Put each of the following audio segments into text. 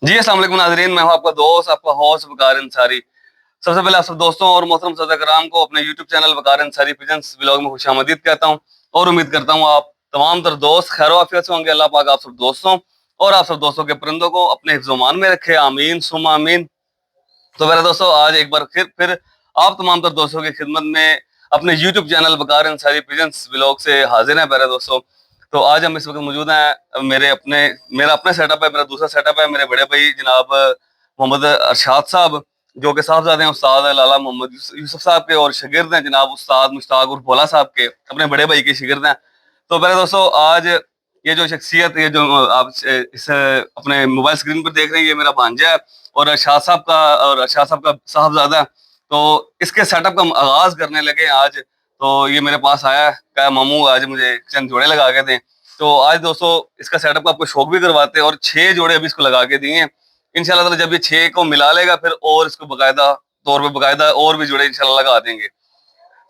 जी अस्सलाम वालेकुम नाज़रीन, मैं हूं आपका दोस्त, आपका होस्ट वकार अंसारी। सबसे पहले आप सब दोस्तों और मोहतरम सदर कराम को अपने यूट्यूब चैनल वकार अंसारी पिजन्स व्लॉग में खुशामदीद कहता हूं और उम्मीद करता हूं आप तमाम तर दोस्त खैर आफियत से होंगे। अल्लाह पाक आप सब दोस्तों और आप सब दोस्तों के परिंदों को अपने हिफ्ज़-ओ-मान में रखे, आमीन सुम्मा आमीन। तो मेरे दोस्तों आज एक बार फिर आप तमाम तर दोस्तों की खिदमत में अपने यूट्यूब चैनल वकार अंसारी पिजन्स व्लॉग से हाजिर हैं मेरे दोस्तों। तो आज हम इस वक्त मौजूद हैं मेरा अपना सेटअप है, मेरा दूसरा सेटअप है मेरे बड़े भाई जनाब मोहम्मद अरशाद साहब, जो कि साहबजादे हैं उस्ताद लाला मोहम्मद यूसुफ साहब के और शागिर्द हैं जनाब उस्ताद मुश्ताक उर्फ भोला साहब के, अपने बड़े भाई के शागिर्द हैं। तो मेरे दोस्तों आज ये जो शख्सियत, ये जो आप इस अपने मोबाइल स्क्रीन पर देख रहे हैं, ये मेरा भांजा है और अरशाद साहब का साहबजादा है। तो इसके सेटअप का हम आगाज करने लगे आज। तो ये मेरे पास आया, कहा मामू आज मुझे चंद जोड़े लगा के दें। तो आज दोस्तों इसका सेटअप का आपको शौक भी करवाते हैं और 6 जोड़े अभी इसको लगा के दिए हैं। इंशाल्लाह ताला जब ये 6 को मिला लेगा फिर और इसको बकायदा तौर पे बकायदा और भी जोड़े इंशाल्लाह लगा देंगे।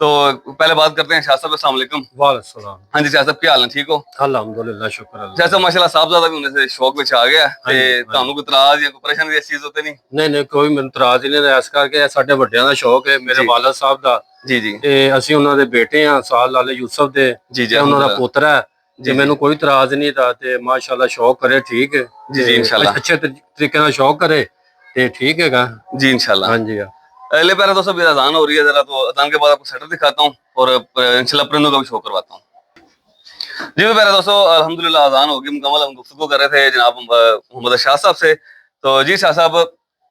तो पहले बात करते हैं शाह साहब, अस्सलाम वालेकुम। वालेकुम। हाँ जी शाह साहब, क्या हाल है, ठीक हो? अल्हम्दुलिल्लाह, शुक्र शाह अल्लाह साहब दा। माशाल्लाह साहबजादा भी होने से शौक विच आ गया हाँ ते जी, हाँ जी। ਤੁਹਾਨੂੰ ਕੋਈ ਇਤਰਾਜ਼ ਜਾਂ ਕੋਈ ਪਰੇਸ਼ਾਨੀ ਦੀ ਚੀਜ਼ ਉੱਤੇ ਨਹੀਂ? ਨਹੀਂ ਨਹੀਂ, ਕੋਈ ਮੈਨੂੰ ਇਤਰਾਜ਼ ਹੀ ਨਹੀਂ। ਇਸ ਕਰਕੇ ਇਹ ਸਾਡੇ ਵੱਡਿਆਂ ਦਾ ਸ਼ੌਕ ਹੈ, ਮੇਰੇ ਜੀ ਵਾਲਦ ਸਾਹਿਬ ਦਾ। ਜੀ ਜੀ ਤੇ ਅਸੀਂ ਉਹਨਾਂ ਦੇ ਬੇਟੇ ਆ, ਸਾਲ ਲਾਲੇ ਯੂਸਫ ਦੇ, ਜੀ ਜੀ ਤੇ ਉਹਨਾਂ ਦਾ ਅਲਹਮਦੁਲਿਲਾ। ਪੋਤਰਾ ਹੈ। ਤੇ ਜੀ ਜੀ ਮੈਨੂੰ ਕੋਈ ਇਤਰਾਜ਼ ਨਹੀਂ ਦਾ, ਤੇ ਮਾਸ਼ਾਅੱਲਾ ਸ਼ੌਕ ਕਰੇ, ਠੀਕ ਹੈ। जी जी ਤੇ इंशाल्लाह। ਅੱਛੇ ਤਰੀਕੇ ਨਾਲ ਸ਼ੌਕ ਕਰੇ ਤੇ ठीक ਹੈਗਾ। जी इंशाल्लाह। ਹਾਂਜੀ ਆ। ले पहले दोस्तों अभी अजान हो रही है, जरा तो अजान के बाद आपको सेटअप दिखाता हूँ और इंशाल्लाह परिंदों का भी शो करवाता हूँ। जी तो पहले दोस्तों अल्हम्दुलिल्लाह अजान होगी मुकम्मल। हम गुफ्तगू कर रहे थे जनाब मोहम्मद शाह साहब से। तो जी शाह साहब,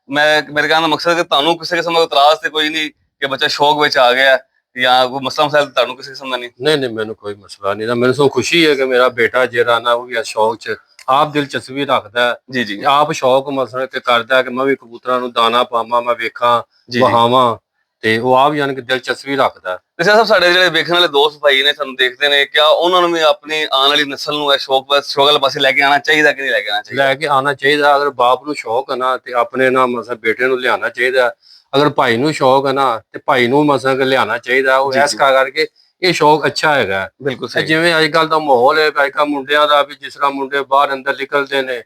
मैं मेरे कहने का मकसद है कि तानू किसी किस्म का इतराज तो कोई नहीं कि बच्चा शौक विच आ गया या कोई मसला मसाइल तानू किसी किस्म का नहीं? नहीं नहीं, मैंने कोई मसला नहीं था। मैंने सो खुशी है कि मेरा बेटा ਜਿਹੜਾ ਨਾ ਉਹ ਵੀ ਸ਼ੌਕ ਚ ਆਪ ਦਿਲਚਸਪੀ ਰੱਖਦਾ ਹੈ। जी जी ਤੇ ਆਪ ਸ਼ੌਕ ਮਸਲ ਕੇ ਕਰਦਾ ਹੈ ਕਿ ਮੈਂ ਵੀ ਕਬੂਤਰਾਂ ਨੂੰ ਦਾਣਾ ਪਾਵਾਂ, ਮੈਂ ਵੇਖਾਂ, जी जी। ਵਹਾਵਾਂ। ਤੇ ਉਹ ਆਪ ਯਾਨੀ ਕਿ ਦਿਲਚਸਪੀ ਰੱਖਦਾ ਹੈ। ਤੇ ਸਾਹਿਬ ਸਾਡੇ ਜਿਹੜੇ ਵੇਖਣ ਵਾਲੇ ਦੋਸਤ ਭਾਈ ਨੇ ਸਾਨੂੰ ਦੇਖਦੇ ਨੇ, ਕਿਆ ਉਹਨਾਂ ਨੂੰ ਵੀ ਆਪਣੀ ਆਉਣ ਵਾਲੀ ਨਸਲ ਨੂੰ ਇਹ ਸ਼ੌਕ ਵਾਲੇ ਪਾਸੇ ਲੈ ਕੇ ਆਉਣਾ ਚਾਹੀਦਾ ਕਿ ਨਹੀਂ ਲੈ ਕੇ ਆਉਣਾ ਚਾਹੀਦਾ? ਲੈ ਕੇ ਆਉਣਾ ਚਾਹੀਦਾ। ਅਗਰ ਬਾਪ ਨੂੰ ਸ਼ੌਕ ਹੈ ਨਾ ਤੇ ਆਪਣੇ ਨਾਲ ਮਸਲ ਬੇਟੇ ਨੂੰ ਲਿਆਉਣਾ ਚਾਹੀਦਾ। ਅਗਰ ਭਾਈ ਨੂੰ ਸ਼ੌਕ ਹੈ ਨਾ ਤੇ ਭਾਈ ਨੂੰ ਮਸਲ ਲਿਆਉਣਾ ਚਾਹੀਦਾ। ਉਹ ਜੀ ਇਸ ਜੀ ਕਰਕੇ ਇਹ ਸ਼ੌਕ ਅੱਛਾ ਹੈਗਾ। ਬਿਲਕੁਲ ਇਹ ਸਹੀ। ਜਿਵੇਂ ਅੱਜ ਕੱਲ ਦਾ ਮਾਹੌਲ ਹੈ, ਅੱਜ ਕੱਲ ਮੁੰਡਿਆਂ ਦਾ ਵੀ, ਜਿਸ ਤਰ੍ਹਾਂ ਮੁੰਡੇ ਬਾਹਰ ਅੰਦਰ ਨਿਕਲਦੇ ਨੇ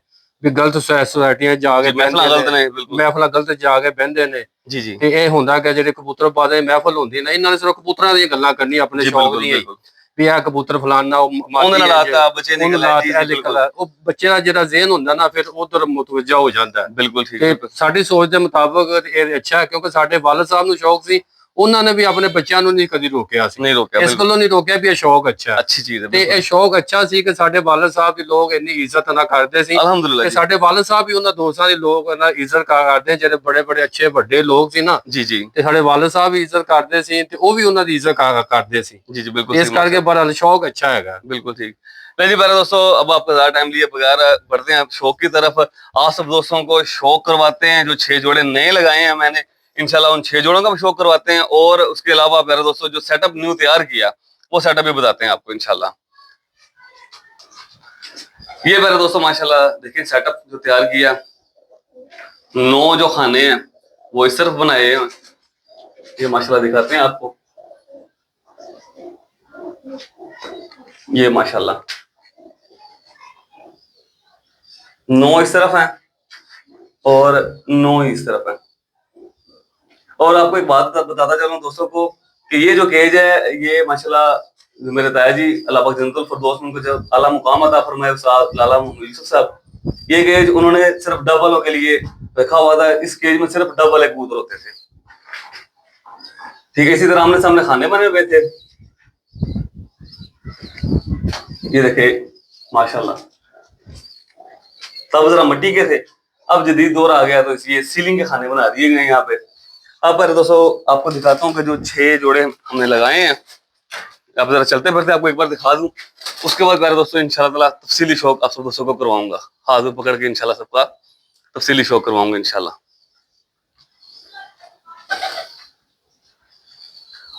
ਵੀ ਗਲਤ ਸੁਸਾਇਟੀਆਂ ਜਾ ਕੇ ਜੀ ਮਹਿਫਲਾਂ ਬਹਿੰਦੇ ਗਲਤ ਨੇ, ਨੇ ਬਿਲकुल। ਮਹਿਫਲਾਂ ਗਲਤ ਜਾ ਕੇ ਬਹਿੰਦੇ ਨੇ। ਜੀ ਜੀ ਤੇ ਇਹ ਹੁੰਦਾ ਕਿ ਜਿਹੜੇ ਕਬੂਤਰਬਾਜ਼ਾਂ ਦੀ ਮਹਿਫਲ ਹੁੰਦੀ ਨਾ, ਇਹਨਾਂ ਨੇ ਸਿਰਫ ਕਬੂਤਰਾਂ ਦੀਆਂ ਗੱਲਾਂ ਕਰਨੀਆਂ, ਆਪਣੇ ਜੀ ਸ਼ੌਕ ਬਿਲकुल ਦੀਆਂ ਹੀ। ਬਿल्कुल। ਵੀ ਇਹ ਕਬੂਤਰ ਫਲਾਨਾ ਉਹ ਉਹਦੇ ਮਾਦੀ ਨਾਲ ਹੈ, ਆਤਾ ਬੱਚੇ ਉਹਨੂੰ ਨਿਕਲ ਆਏ। ਲਾਤ ਜੀ ਇਹ जी ਨਿਕਲ बिल्कुल ਆਇਆ। ਉਹ ਬੱਚੇ ਦਾ ਜਿਹੜਾ ਜ਼ਿਹਨ ਹੁੰਦਾ ਨਾ ਫਿਰ ਉਧਰ ਮੁਤਵੱਜਾ ਹੋ ਜਾਂਦਾ ਹੈ। बिल्कुल ठीक ਤੇ बिल्कुल। ਸਾਡੀ ਸੋਚ ਦੇ ਮੁਤਾਬਕ ਇਹ ਅੱਛਾ ਹੈ, ਕਿਉਂਕਿ ਸਾਡੇ ਵਾਲਦ ਸਾਹਿਬ ਨੂੰ ਸ਼ੌਕ ਸੀ। ਉਹਨਾਂ ਨੇ ਵੀ ਆਪਣੇ ਬੱਚਿਆਂ ਨੂੰ ਨਹੀਂ ਕਦੀ ਰੋਕਿਆ ਸੀ। नहीं रोका ਇਸ बिल्कुल। ਗੱਲੋਂ ਨਹੀਂ ਰੋਕਿਆ ਵੀ ਇਹ ਸ਼ੌਕ ਅੱਛਾ ਹੈ। अच्छी चीज है ਤੇ बिल्कुल। ਇਹ ਸ਼ੌਕ ਅੱਛਾ ਸੀ ਕਿ ਸਾਡੇ ਵਾਲਦ ਸਾਹਿਬ ਦੇ ਲੋਕ ਇੰਨੀ ਇੱਜ਼ਤ ਨਾ ਕਰਦੇ ਸੀ। अल्हम्दुलिल्लाह ਤੇ जी। ਸਾਡੇ ਵਾਲਦ ਸਾਹਿਬ ਵੀ ਉਹਨਾਂ ਦੋਸਤਾਂ ਦੇ ਲੋਕ ਨਾ ਇੱਜ਼ਤ ਕਰਦੇ, ਜਿਹੜੇ ਬੜੇ ਬੜੇ ਅੱਛੇ ਵੱਡੇ ਲੋਕ ਸੀ ਨਾ। जी जी ਤੇ ਸਾਡੇ ਵਾਲਦ ਸਾਹਿਬ ਵੀ ਇੱਜ਼ਤ ਕਰਦੇ ਸੀ ਤੇ ਉਹ ਵੀ ਉਹਨਾਂ ਦੀ ਇੱਜ਼ਤ ਕਰਦੇ ਸੀ। जी जी बिल्कुल ਇਸ सही ਕਰਕੇ ਬੜਾ ਸ਼ੌਕ ਅੱਛਾ ਹੈਗਾ। बिल्कुल ठीक। नहीं जी प्यारे दोस्तों, अब आपका ज्यादा टाइम लिए बगैर बढ़ते हैं शौक की तरफ। आप सब दोस्तों को शौक करवाते हैं, जो 6 जोड़े नए लगाए हैं मैंने, इंशाल्लाह उन 6 जोड़ों का भी शौक करवाते हैं। और उसके अलावा प्यारे दोस्तों जो सेटअप न्यू तैयार किया वो सेटअप भी बताते हैं आपको इंशाल्लाह। ये प्यारे दोस्तों माशाल्लाह देखिए सेटअप जो तैयार किया, 9 जो खाने हैं वो इस तरफ बनाए हैं। ये माशाल्लाह दिखाते हैं आपको, ये माशाल्लाह 9 इस तरफ है और 9 इस तरफ है। और आपको एक बात बताता चलूं दोस्तों को कि ये जो केज है ये माशाल्लाह मेरे ताया जी अल्लाह पाक जन्नतुल फिरदौस में उनको जब आला मुकाम अता फरमाए उस्ताद लाला यूसुफ साहब, ये केज उन्होंने सिर्फ डबलों के लिए रखा हुआ था। इस केज में सिर्फ डबल एक कबूतर होते थे, ठीक है। इसी तरह आमने सामने खाने बने हुए थे, ये देखे माशाल्लाह। तब जरा मिट्टी के थे, अब जदीद दौर आ गया तो ये सीलिंग के खाने बना दिए गए यहाँ पे। अब पहले दोस्तों आपको दिखाता हूँ कि जो 6 जोड़े हमने लगाए हैं, अब जरा चलते फिरते आपको एक बार दिखा दूं। उसके बाद प्यारे दोस्तों इंशाल्लाह ताला तफसीली शौक आप सब दोस्तों को करवाऊंगा, हाथ में पकड़ के इंशाल्लाह सबका तफसीली शौक करवाऊंगा इंशाल्लाह।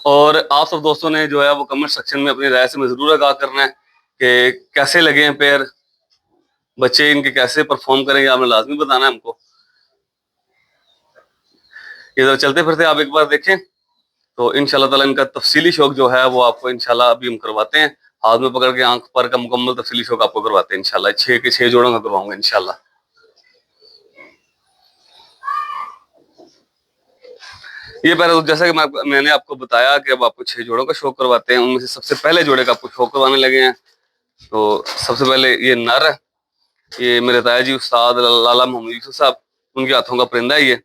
और आप सब दोस्तों ने जो है वो कमेंट सेक्शन में अपनी राय से मैं जरूर आगाह करना है कि कैसे लगे हैं पेयर, बच्चे इनके कैसे परफॉर्म करेंगे, आपने लाजमी बताना है हमको। इधर चलते फिरते आप एक बार देखें तो इंशाल्लाह ताला इनका तफसीली शौक जो है वो आपको इंशाल्लाह अभी हम करवाते हैं, हाथ में पकड़ के आंख पर का मुकम्मल तफसीली शौक आपको करवाते हैं इंशाल्लाह। 6 के 6 जोड़ों का करवाऊंगा इंशाल्लाह। ये पैर जैसा कि मैंने आपको बताया कि अब आपको 6 जोड़ों का शो करवाते हैं। उनमें से सबसे पहले जोड़े का आपको शो करवाने लगे हैं। तो सबसे पहले ये नर है, ये मेरे ताया जी उस्ताद लाला मोहम्मद यूसुफ साहब, उनके हाथों का परिंदा है ये।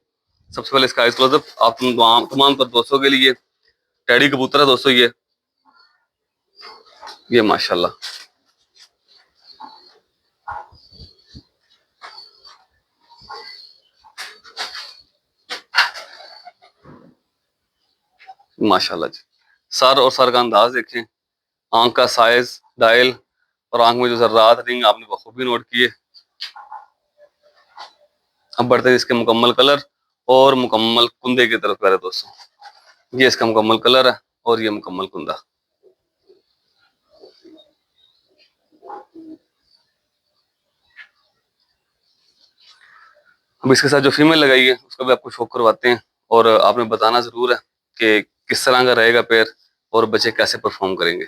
सबसे पहले इसका क्लोजअप आप तमाम पर दोस्तों के लिए। टैडी कबूतर है दोस्तों ये माशाल्लाह माशाल्लाह जी। सर और सर का अंदाज देखें, आंख का साइज, डायल और आंख में जो जर्रात रिंग आपने बखूबी नोट किए। अब बढ़ते हैं इसके मुकम्मल कलर और मुकम्मल कुंदे की तरफ प्यारे दोस्तों। ये इसका मुकम्मल कलर है और ये मुकम्मल कुंदा। अब इसके साथ जो फीमेल लगाई है उसका भी आपको शो करवाते हैं, और आपने बताना जरूर है कि किस तरह का रहेगा पेयर और बच्चे कैसे परफॉर्म करेंगे।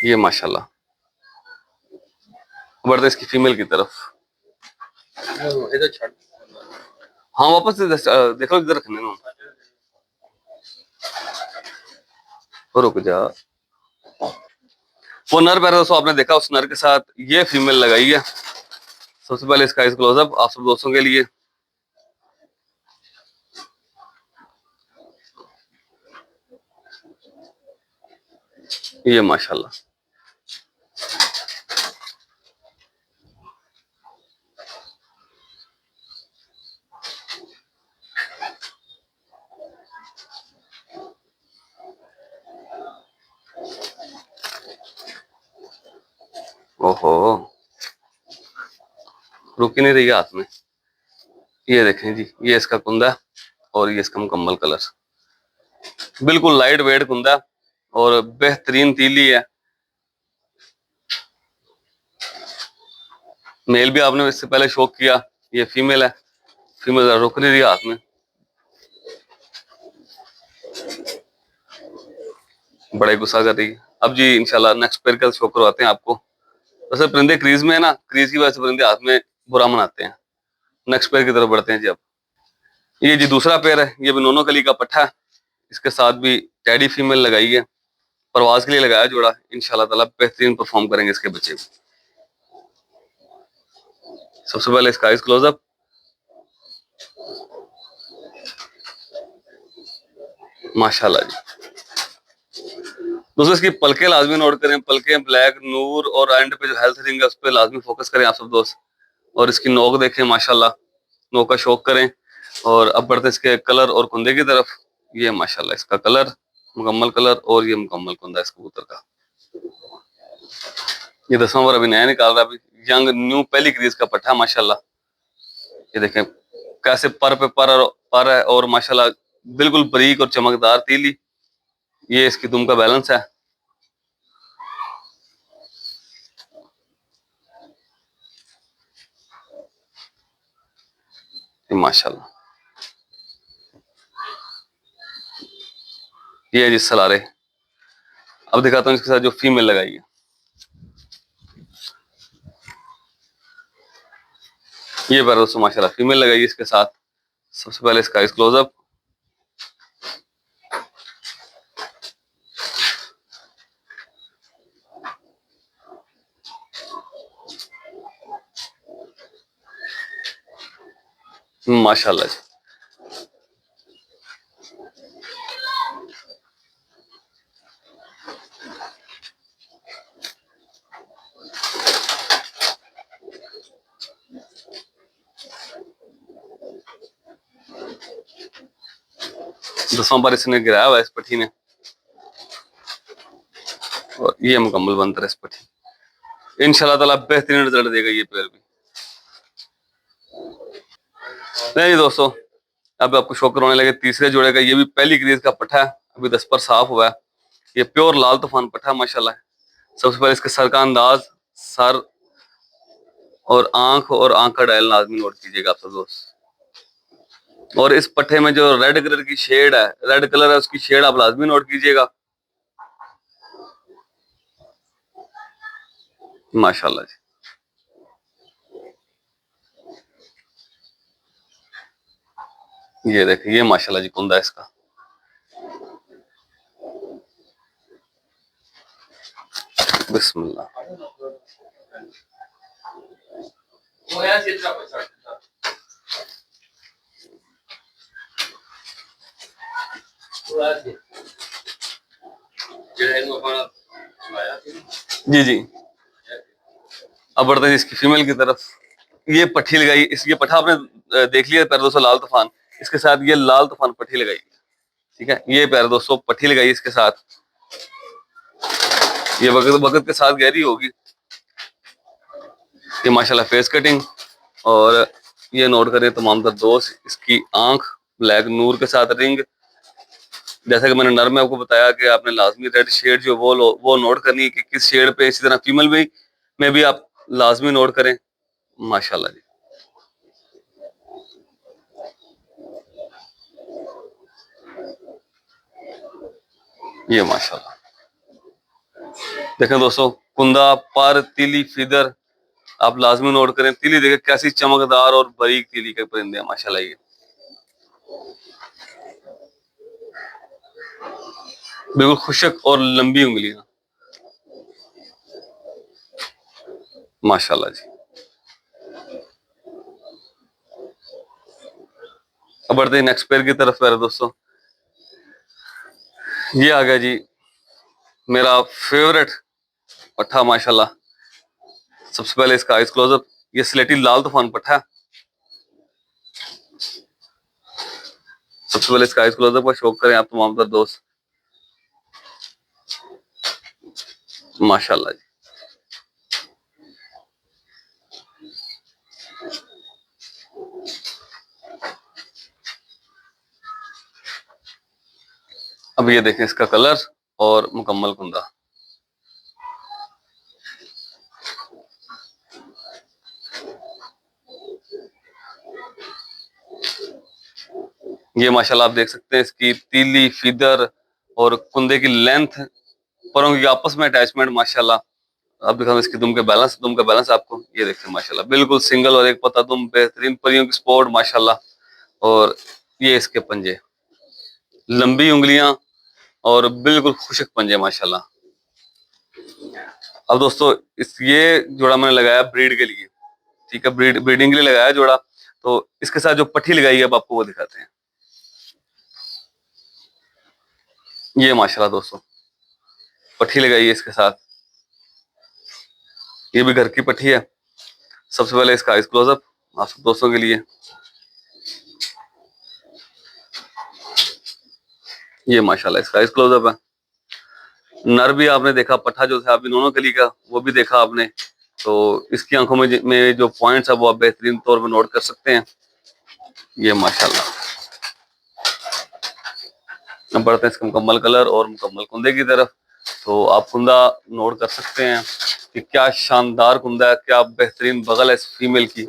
ये माशाल्लाह। बढ़ते इसकी फीमेल की तरफ। हाँ वापस से देखो इधर रखने ना, रुक जा। वो नर पैर दोस्तों आपने देखा, उस नर के साथ ये फीमेल लगाई है। सबसे पहले इसका इस क्लोजअप आप सब दोस्तों के लिए। ये माशाल्लाह। ओहो, रुक ही नहीं रही है हाथ में। ये देखें जी, ये इसका कुंदा और ये इसका मुकम्मल कलर। बिल्कुल लाइट वेट कुंदा और बेहतरीन तीली है। मेल भी आपने इससे पहले शो किया, ये फीमेल है। फीमेल रुक नहीं रही हाथ में, बड़े गुस्सा कर रही है। अब जी इंशाल्लाह नेक्स्ट पेयर का शो करवाते हैं आपको। वैसे परिंदे क्रीज में है ना, क्रीज की वजह से परिंदे हाथ में बुरा मनाते हैं। नेक्स्ट पेयर की तरफ बढ़ते हैं जी। अब ये जी दूसरा पेयर है, ये भी नोनो कली का पट्ठा है। इसके साथ भी टैडी फीमेल लगाई है, परवाज के लिए लगाया जोड़ा। इंशाल्लाह ताला बेहतरीन परफॉर्म करेंगे इसके बच्चे भी। सबसे पहले इसका आइज क्लोजअप। माशाल्लाह जी। दोस्तों इसकी पलके लाजमी नोट करें, पलके ब्लैक नूर, और एंड पे जो हेल्थ रिंग है उस पर लाजमी फोकस करें आप सब दोस्त। और इसकी नोक देखें माशाल्लाह, नोक का शौक करें। और अब बढ़ते इसके कलर और कुंदे की तरफ। ये माशाल्लाह इसका कलर, मुकम्मल कलर, और ये मुकम्मल कुंदा इस कबूतर का। ये 10वां बार अभी नया निकाल रहा है, अभी यंग न्यू पहली क्रीज का पट्टा माशाल्लाह। ये देखें कैसे पर पे पर है, और माशाल्लाह बिल्कुल बारीक और चमकदार तीली। ये इसकी दुम का बैलेंस है। माशाल्लाह। ये है जी सलारे। अब दिखाता हूँ इसके साथ जो फीमेल लगाई है। ये पर दोस्तों माशाल्लाह फीमेल लगाई है इसके साथ। सबसे पहले इसका इस क्लोजअप। माशाल्लाह जी। दसवां बार इसने गिराया हुआ इस पट्टी ने, और ये मुकम्मल बनता है इस पट्टी। इंशाल्लाह ताला बेहतरीन रिजल्ट देगा ये पेयर भी। नहीं दोस्तों, अब आपको शो करवाने लगे तीसरे जोड़े का। ये भी पहली क्रीज का पट्टा है, अभी 10 पर साफ हुआ है। ये प्योर लाल तूफान पट्टा माशाल्लाह। सबसे पहले इसके सर का अंदाज, सर और आंख का डायल लाजमी नोट कीजिएगा आप सब दोस्त। और इस पट्टे में जो रेड कलर की शेड है, रेड कलर है, उसकी शेड आप लाजमी नोट कीजिएगा। माशाल्लाह जी। ये देखिए, ये माशाल्लाह जी कुंदा इसका। बिस्मिल्लाह। जी जी। अब बढ़ते हैं इसकी फीमेल की तरफ। ये पट्टी लगाई, इस ये पट्ठा आपने देख लिया प्यारे दोस्तों, लाल तूफान। इसके साथ ये लाल तूफान पट्टी लगाई, ठीक है। ये प्यारे दोस्तों पट्टी लगाई इसके साथ, ये वक्त वक्त के साथ गहरी होगी। ये माशाल्लाह फेस कटिंग। और ये नोट करें तमाम तर दोस्त, इसकी आंख ब्लैक नूर के साथ रिंग। जैसा कि मैंने नर में आपको बताया कि आपने लाजमी रेड शेड जो वो नोट करनी है कि किस शेड पे। इसी तरह फीमेल में भी आप लाजमी नोट करें। माशाल्लाह जी। ये माशाल्लाह देखें दोस्तों, कुंदा पर तिली फिदर आप लाजमी नोट करें। तिली देखें कैसी चमकदार और बारीक तिली के परिंदे हैं माशाल्लाह। ये बिल्कुल खुशक और लंबी उंगलियां, माशाल्लाह जी। अब बढ़ते हैं नेक्स्ट पेयर की तरफ प्यारे दोस्तों। ये आ गया जी मेरा फेवरेट पट्ठा माशाल्लाह। सबसे पहले इसका आइस क्लोजअप। ये स्लेटी लाल तूफान पट्ठा है। सबसे पहले इसका आइस क्लोजअप का शौक करें आप तमाम तर दोस्त। माशाल्लाह जी। अब ये देखें इसका कलर और मुकम्मल कुंदा। ये माशाल्लाह आप देख सकते हैं इसकी तीली फीदर और कुंदे की लेंथ, परों की आपस में अटैचमेंट माशाल्लाह। अब दिखाऊं इसकी दुम का बैलेंस आपको। ये देखिए माशाल्लाह बिल्कुल सिंगल और एक पता दुम, बेहतरीन परियों की स्पोर्ट माशाल्लाह। और ये इसके पंजे, लंबी उंगलियां और बिल्कुल खुशक पंजे माशाल्लाह। अब दोस्तों इस ये जोड़ा मैंने लगाया ब्रीड के लिए, ठीक है, ब्रीडिंग के लिए लगाया जोड़ा। तो इसके साथ जो पट्टी लगाई है अब आपको वो दिखाते हैं। ये माशाल्लाह दोस्तों पट्टी लगाई है इसके साथ। ये भी घर की पट्टी है। सबसे पहले इसका आइस क्लोजअप आप सब दोस्तों के लिए। ये माशाल्लाह इसका आइस क्लोजअप है। नर भी आपने देखा, पट्ठा जो था अभी दोनों कली का वो भी देखा आपने। तो इसकी आंखों में जो पॉइंट्स है वो आप बेहतरीन तौर पर नोट कर सकते हैं। ये माशाल्लाह। अब बढ़ते हैं इसका मुकम्मल कलर और मुकम्मल कुंदे की तरफ। तो आप कुंदा नोट कर सकते हैं कि क्या शानदार कुंदा है, क्या बेहतरीन बगल है इस फीमेल की।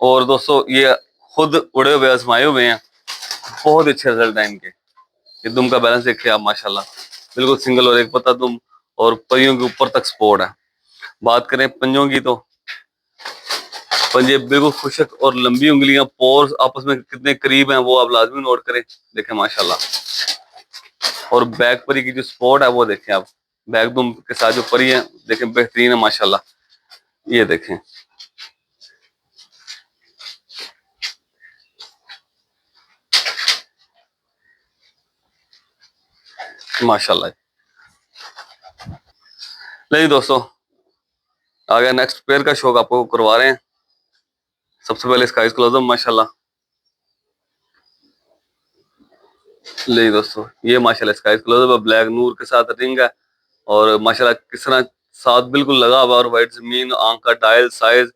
और दोस्तों ये खुद उड़े हुए आजमाए हुए हैं, बहुत अच्छे रिजल्ट है इनके। ये दुम का बैलेंस देखिए आप माशाल्लाह, बिल्कुल सिंगल और एक पत्ता दुम और परियों के ऊपर तक सपोर्ट है। बात करें पंजों की तो पंजे बिल्कुल खुशक और लंबी उंगलियां, पोर्स आपस में कितने करीब हैं वो आप लाजमी नोट करें। देखें माशाल्लाह। और बैक परी की जो स्पॉट है वो देखें आप, बैक दुम के साथ जो परी है देखें बेहतरीन है माशाल्लाह। ये देखें माशाल्लाह। नहीं दोस्तों आ गया नेक्स्ट पेयर का शौक आपको करवा रहे हैं। सबसे पहले इसका आइस क्लोजअप माशाल्लाह। नहीं दोस्तों ये माशाल्लाह इसका आइस क्लोजअप ब्लैक नूर के साथ रिंग है। और माशाल्लाह किस तरह साथ बिल्कुल लगा हुआ। और वाइट जमीन, आंख का डायल साइज,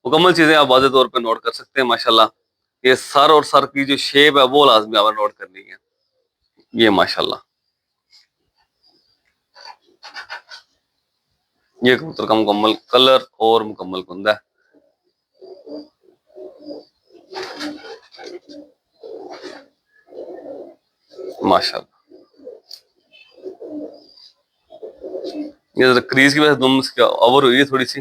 मुकम्मल चीजें आप वाज़ेह तौर पे नोट कर सकते हैं माशाल्लाह। ये सर और सर की जो शेप है वो लाजमी आपने नोट करनी है। ये माशाल्लाह ये कबूतर का मुकम्मल कलर और मुकम्मल कुंदा है माशाल्लाह। ये जरा क्रीज की वजह से दुम ओवर हुई है थोड़ी सी।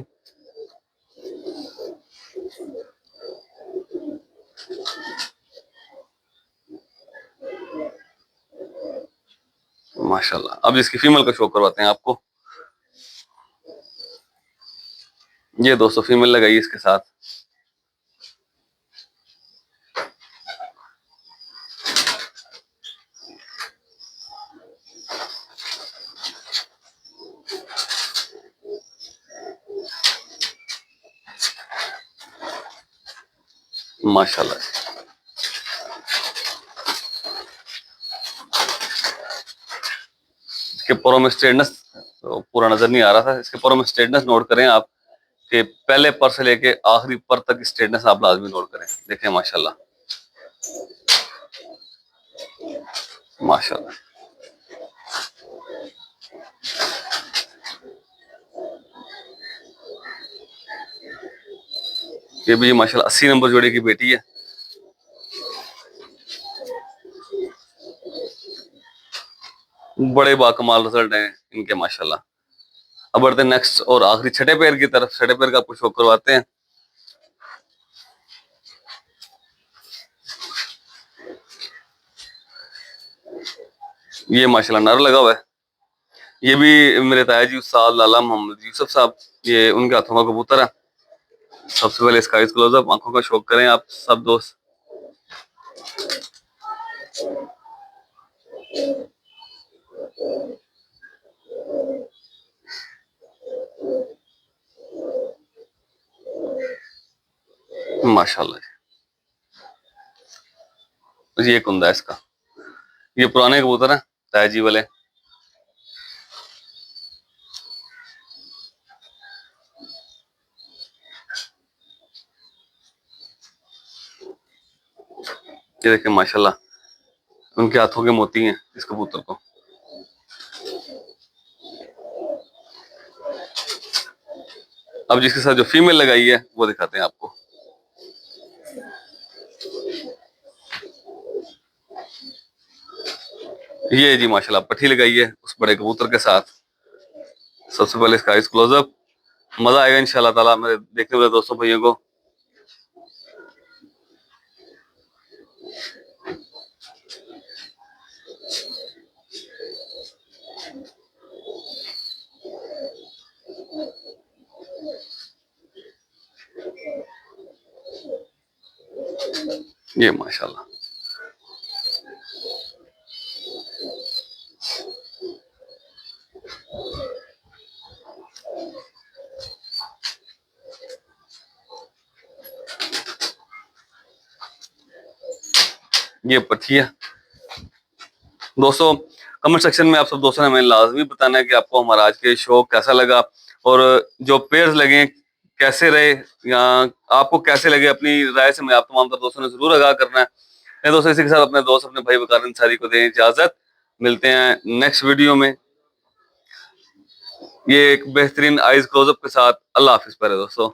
माशाल्लाह। अब इसकी फीमेल का शो करवाते हैं आपको। ये दोस्तों फीमेल लगाई इसके साथ। माशाल्लाह। इसके पैरों में स्ट्रेटनेस पूरा नजर नहीं आ रहा था, इसके पैरों में स्ट्रेटनेस नोट करें आप, कि पहले पर से लेके आखिरी पर तक स्ट्रेटनेस आप लाजमी नोट करें। देखें माशाल्लाह, माशाल्लाह। ये भी माशाल्लाह 80 नंबर जोड़ी की बेटी है। बड़े बाकमाल रिजल्ट हैं इनके माशाल्लाह। अब बढ़ते हैं नेक्स्ट और आखिरी छठे पैर की तरफ। छठे पैर का आपको शो करवाते हैं। ये माशाल्लाह नर लगा हुआ है। ये भी मेरे ताया जी उस्ताद लाला मोहम्मद यूसुफ साहब, ये उनके हाथों का कबूतर है। सबसे पहले इसका क्लोजअप, आंखों का शौक करें आप सब दोस्त। माशाल्लाह जी। ये कुंदा है इसका। ये पुराने कबूतर हैं ताया जी वाले। ये देखें माशाल्लाह, उनके हाथों के मोती हैं इस कबूतर को। अब जिसके साथ जो फीमेल लगाई है वो दिखाते हैं आपको। ये जी माशाल्लाह पट्टी लगाई है उस बड़े कबूतर के साथ। सबसे पहले इसका क्लोजअप। मजा आएगा इंशाल्लाह ताला मेरे देखने वाले दोस्तों भाइयों को। ये माशाल्लाह। ये पट्टी है दोस्तों। कमेंट सेक्शन में आप सब दोस्तों ने हमें लाजमी बताना है कि आपको हमारा आज के शो कैसा लगा, और जो पेयर्स लगे कैसे रहे, या आपको कैसे लगे, अपनी राय से मैं आप तमाम तर दोस्तों ने जरूर आगाह करना है। मैं दोस्तों इसी के साथ अपने दोस्त अपने भाई वकार अंसारी को दें इजाजत। मिलते हैं नेक्स्ट वीडियो में, ये एक बेहतरीन आइज क्लोजअप के साथ। अल्लाह हाफिज प्यारे दोस्तों।